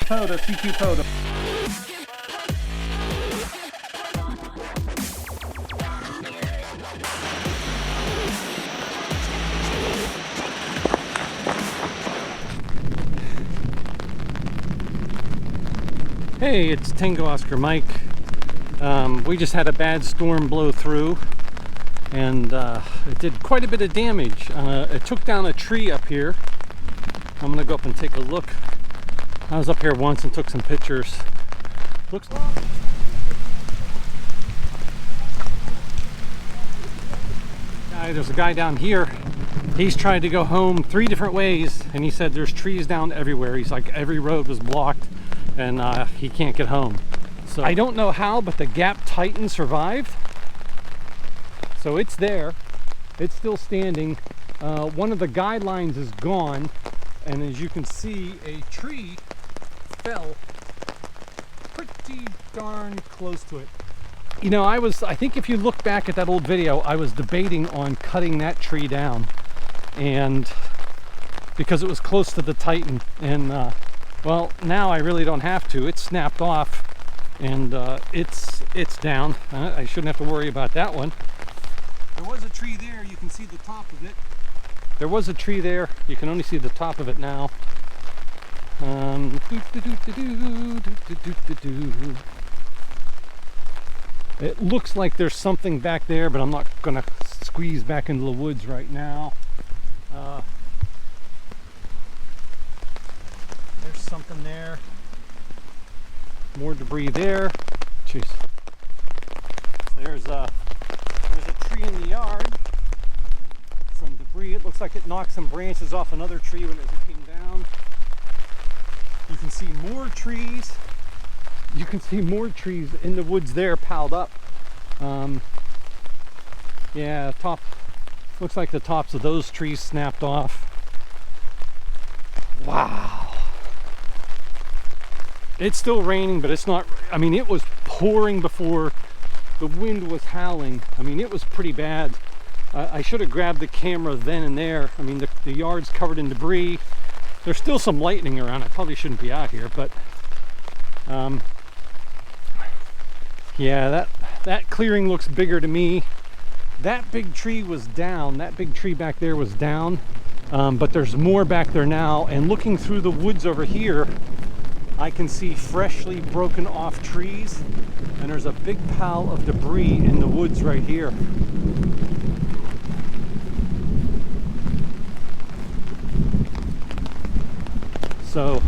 CQ Photo. Hey, it's Tango Oscar Mike. We just had a bad storm blow through, and it did quite a bit of damage. It took down a tree up here. I'm gonna go up and take a look. I was up here once and took some pictures. Looks like there's a guy down here. He's trying to go home 3 different ways, and he said there's trees down everywhere. He's like, every road was blocked, and he can't get home. So I don't know how, but the Gap Titan survived. So it's there. It's still standing. One of the guidelines is gone, and as you can see, a tree fell pretty darn close to it. You know, I think if you look back at that old video, I was debating on cutting that tree down, and because it was close to the Titan, and well, now I really don't have to. It's snapped off, and it's down. I shouldn't have to worry about that one. There was a tree there. You can see the top of it. There was a tree there. You can only see the top of it now. It looks like there's something back there, but I'm not gonna squeeze back into the woods right now. There's something there. More debris there. Jeez. There's a tree in the yard. Some debris. It looks like it knocked some branches off another tree when it came down. You can see more trees. You can see more trees in the woods there piled up. Yeah, looks like the tops of those trees snapped off. Wow. It's still raining, but it's not, I mean, it was pouring before the wind was howling. I mean, it was pretty bad. I should have grabbed the camera then and there. I mean, the yard's covered in debris. There's still some lightning around. I probably shouldn't be out here, but yeah, that clearing looks bigger to me. That big tree was down. That big tree back there was down, but there's more back there now. And looking through the woods over here, I can see freshly broken off trees, and there's a big pile of debris in the woods right here. So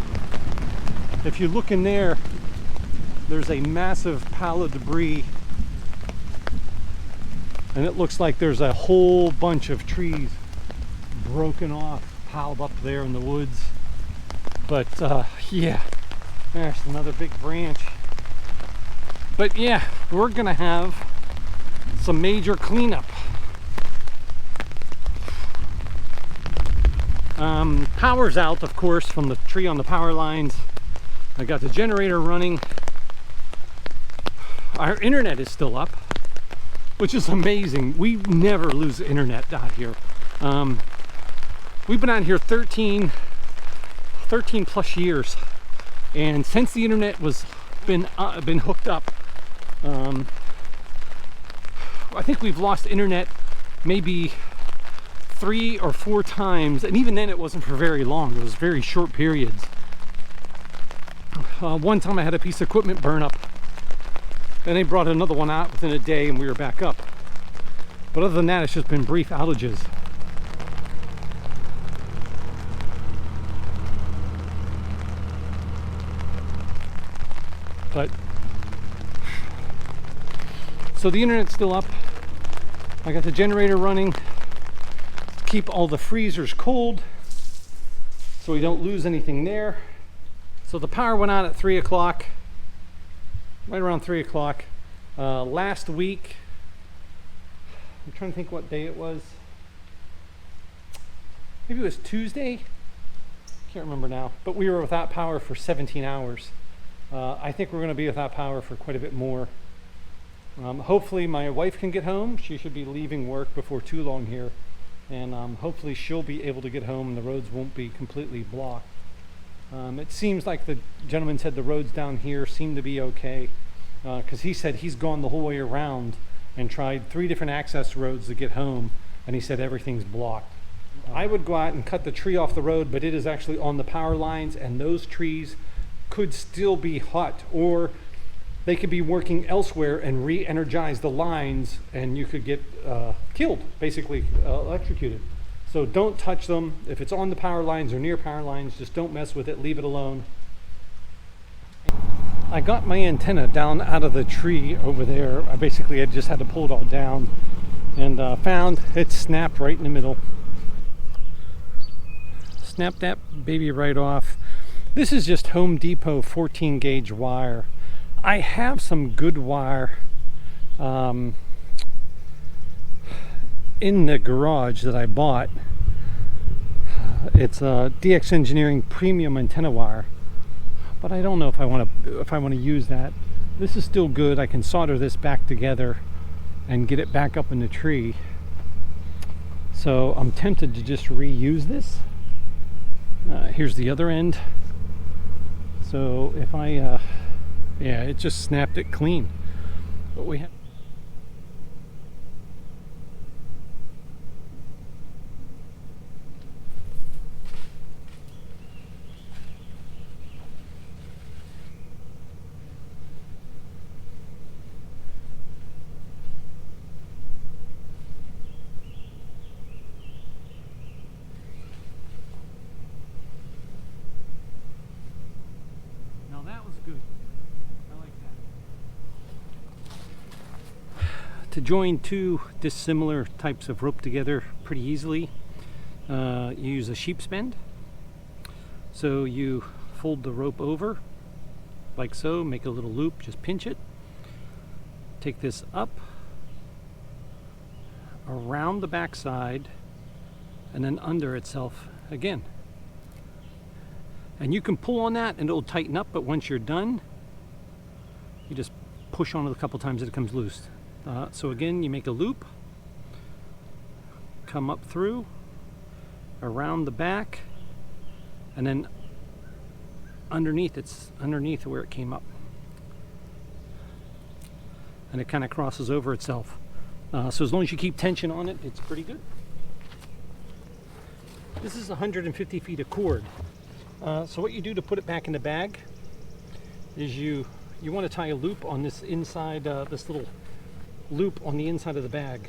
if you look in there, there's a massive pile of debris, and it looks like there's a whole bunch of trees broken off, piled up there in the woods. But yeah, there's another big branch. But yeah, we're gonna have some major cleanup. Power's out, of course, from the tree on the power lines. I got the generator running. Our internet is still up, which is amazing. We never lose internet out here. We've been out here 13 plus years, and since the internet was been hooked up, I think we've lost internet maybe 3 or 4 times, and even then it wasn't for very long. It was very short periods. One time I had a piece of equipment burn up, and they brought another one out within a day, and we were back up. But other than that, it's just been brief outages. But so the internet's still up. I got the generator running to keep all the freezers cold so we don't lose anything there. So the power went out at 3 o'clock, right around 3 o'clock. Last week, I'm trying to think what day it was. Maybe it was Tuesday? Can't remember now. But we were without power for 17 hours. I think we're going to be without power for quite a bit more. Hopefully my wife can get home. She should be leaving work before too long here. And hopefully she'll be able to get home and the roads won't be completely blocked. It seems like the gentleman said the roads down here seem to be okay, because he said he's gone the whole way around and tried 3 different access roads to get home, and he said everything's blocked. I would go out and cut the tree off the road, but it is actually on the power lines, and those trees could still be hot, or they could be working elsewhere and re-energize the lines, and you could get killed, basically electrocuted. So don't touch them. If it's on the power lines or near power lines, just don't mess with it, leave it alone. I got my antenna down out of the tree over there. I just had to pull it all down, and found it snapped right in the middle. Snapped that baby right off. This is just Home Depot 14 gauge wire. I have some good wire in the garage that I bought. It's a DX Engineering premium antenna wire, but I don't know if I want to use that. This is still good. I can solder this back together and get it back up in the tree. So I'm tempted to just reuse this. Here's the other end. So if I yeah, it just snapped it clean. But we have to join 2 dissimilar types of rope together pretty easily. You use a sheep's bend. So you fold the rope over like so, make a little loop, just pinch it. Take this up around the back side and then under itself again. And you can pull on that and it'll tighten up, but once you're done, you just push on it a couple times and it comes loose. So again, you make a loop, come up through, around the back, and then underneath, it's underneath where it came up. And it kind of crosses over itself. So as long as you keep tension on it, it's pretty good. This is 150 feet of cord. So what you do to put it back in the bag is you want to tie a loop on this inside, this little loop on the inside of the bag.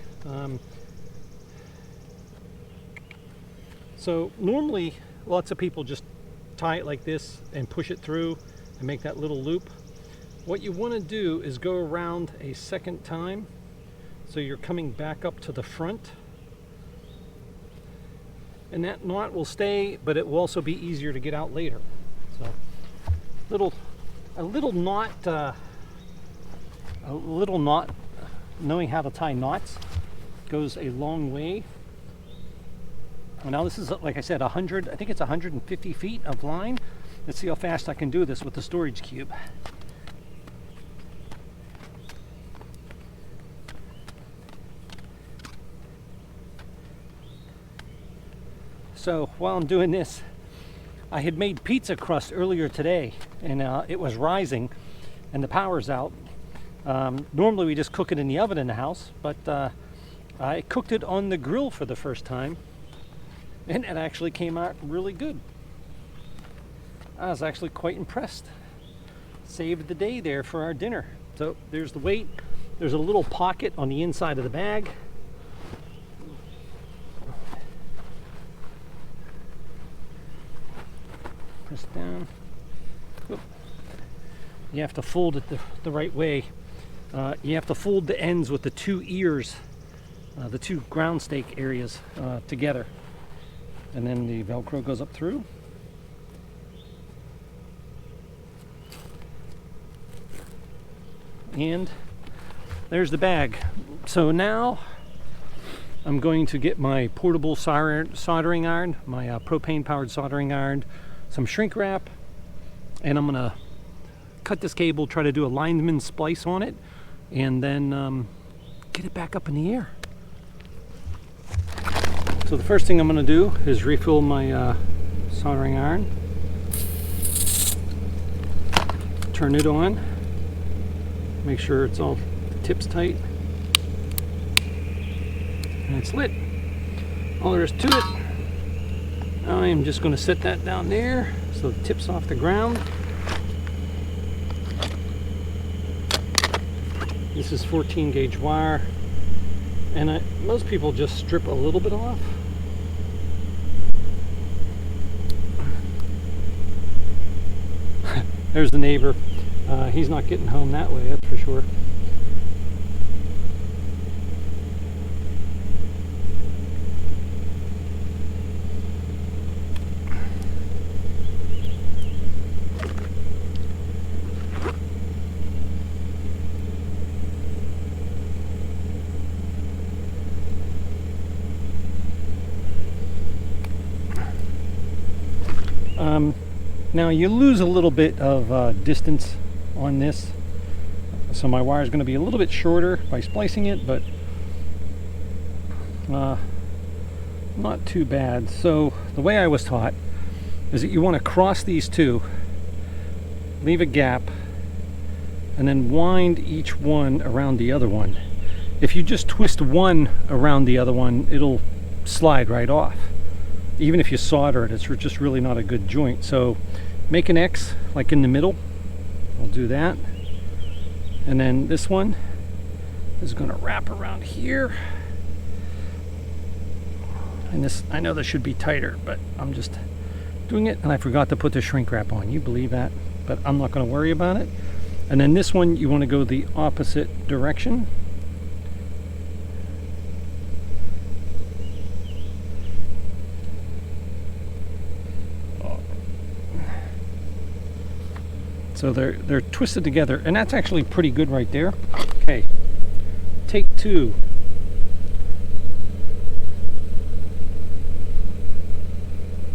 So normally lots of people just tie it like this and push it through and make that little loop. What you want to do is go around a second time, so you're coming back up to the front, and that knot will stay, but it will also be easier to get out later. So a little knot, knowing how to tie knots goes a long way. Now this is, like I said, I think it's 150 feet of line. Let's see how fast I can do this with the storage cube. So while I'm doing this, I had made pizza crust earlier today, and it was rising and the power's out. Normally we just cook it in the oven in the house, but I cooked it on the grill for the first time, and it actually came out really good. I was actually quite impressed. Saved the day there for our dinner. So there's the weight. There's a little pocket on the inside of the bag. Press down. Oop. You have to fold it the right way. You have to fold the ends with the 2 ears, the 2 ground stake areas together. And then the Velcro goes up through. And there's the bag. So now I'm going to get my portable soldering iron, my propane powered soldering iron, some shrink wrap, and I'm gonna cut this cable, try to do a lineman splice on it, and then get it back up in the air. So the first thing I'm going to do is refill my soldering iron. turn it on. Make sure it's all the tips tight. And it's lit. All there is to it. I am just going to set that down there so the tip's off the ground. This is 14 gauge wire, and most people just strip a little bit off. There's the neighbor. He's not getting home that way, that's for sure. Now you lose a little bit of distance on this, so my wire is going to be a little bit shorter by splicing it, but not too bad. So the way I was taught is that you want to cross these two, leave a gap, and then wind each one around the other one. If you just twist one around the other one, it'll slide right off. Even if you solder it, it's just really not a good joint. So make an X like in the middle. I'll do that. And then this one is going to wrap around here. And this, I know this should be tighter, but I'm just doing it, and I forgot to put the shrink wrap on. You believe that? But I'm not going to worry about it. And then this one, you want to go the opposite direction. So they're twisted together, and that's actually pretty good right there. Okay, take two.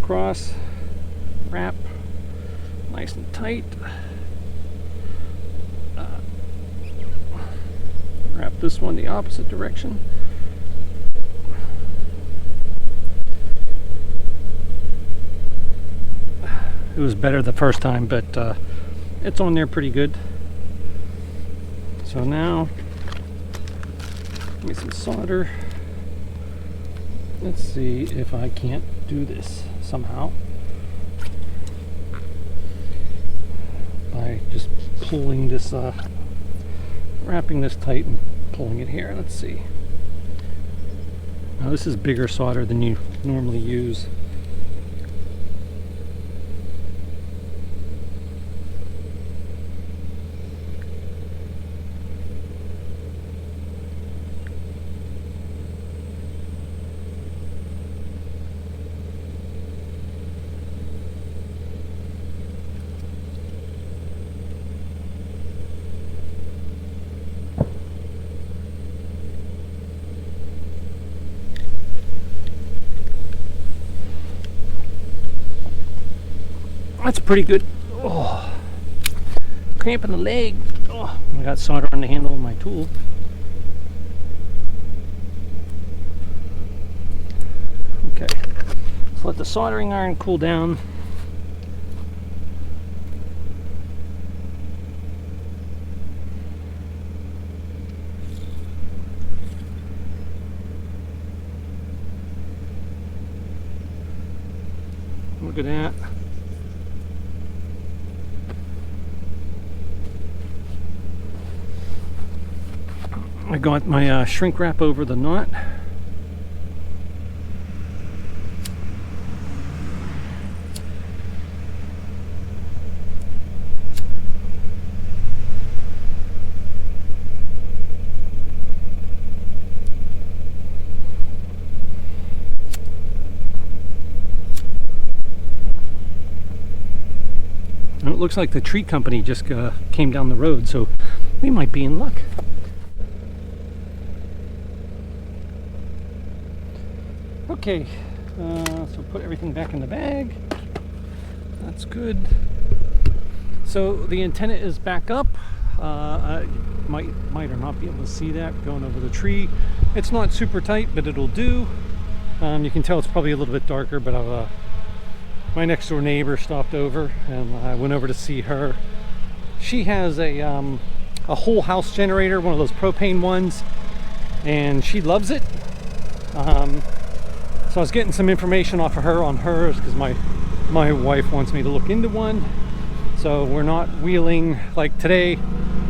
Cross, wrap, nice and tight. Wrap this one the opposite direction. It was better the first time, but it's on there pretty good. So now, give me some solder. Let's see if I can't do this somehow by just pulling this, wrapping this tight and pulling it here. Let's see. Now this is bigger solder than you normally use. That's pretty good. Oh, cramp in the leg. Oh, I got solder on the handle of my tool. Okay, so let the soldering iron cool down. Look at that. I got my shrink wrap over the knot. And it looks like the tree company just came down the road, so we might be in luck. Okay, so put everything back in the bag. That's good. So the antenna is back up. I might or not be able to see that going over the tree. It's not super tight, but it'll do. You can tell it's probably a little bit darker, but my next door neighbor stopped over, and I went over to see her. she has a whole house generator, one of those propane ones, and she loves it. So I was getting some information off of her on hers because my wife wants me to look into one. So we're not wheeling, like today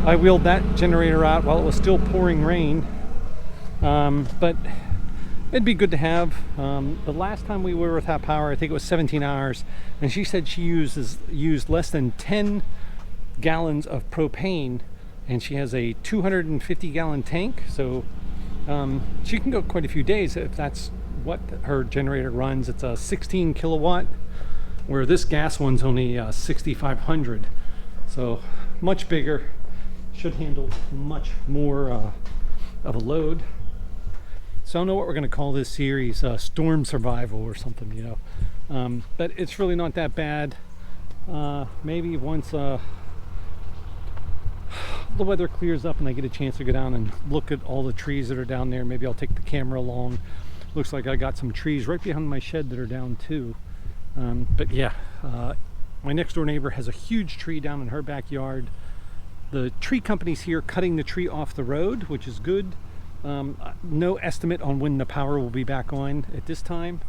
I wheeled that generator out while it was still pouring rain, but it'd be good to have. The last time we were without power, I think it was 17 hours, and she said she used less than 10 gallons of propane, and she has a 250 gallon tank, so she can go quite a few days if that's what her generator runs. It's a 16 kilowatt, where this gas one's only 6,500, so much bigger, should handle much more of a load. So I don't know what we're going to call this series, storm survival or something, you know, but it's really not that bad. Maybe once the weather clears up and I get a chance to go down and look at all the trees that are down there, maybe I'll take the camera along. Looks like I got some trees right behind my shed that are down too. But yeah, my next door neighbor has a huge tree down in her backyard. The tree company's here cutting the tree off the road, which is good. No estimate on when the power will be back on at this time.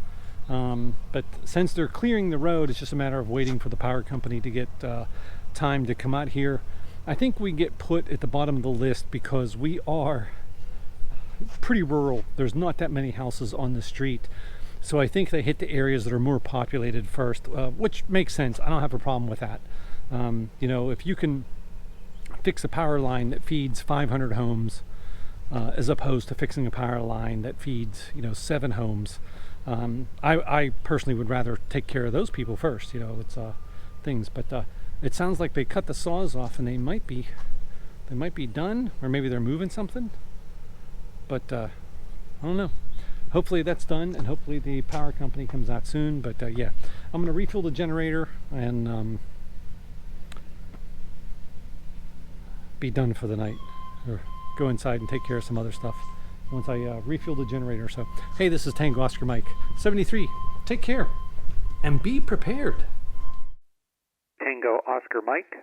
But since they're clearing the road, it's just a matter of waiting for the power company to get time to come out here. I think we get put at the bottom of the list because we are pretty rural. There's not that many houses on the street. So I think they hit the areas that are more populated first, which makes sense. I don't have a problem with that. You know, if you can fix a power line that feeds 500 homes, as opposed to fixing a power line that feeds, you know, 7 homes, I personally would rather take care of those people first. You know, it's things. But it sounds like they cut the saws off, and they might be done, or maybe they're moving something. But I don't know. Hopefully that's done, and hopefully the power company comes out soon. But yeah, I'm going to refuel the generator and be done for the night, or go inside and take care of some other stuff once I refuel the generator. So hey, this is Tango Oscar Mike 73. Take care and be prepared. Tango Oscar Mike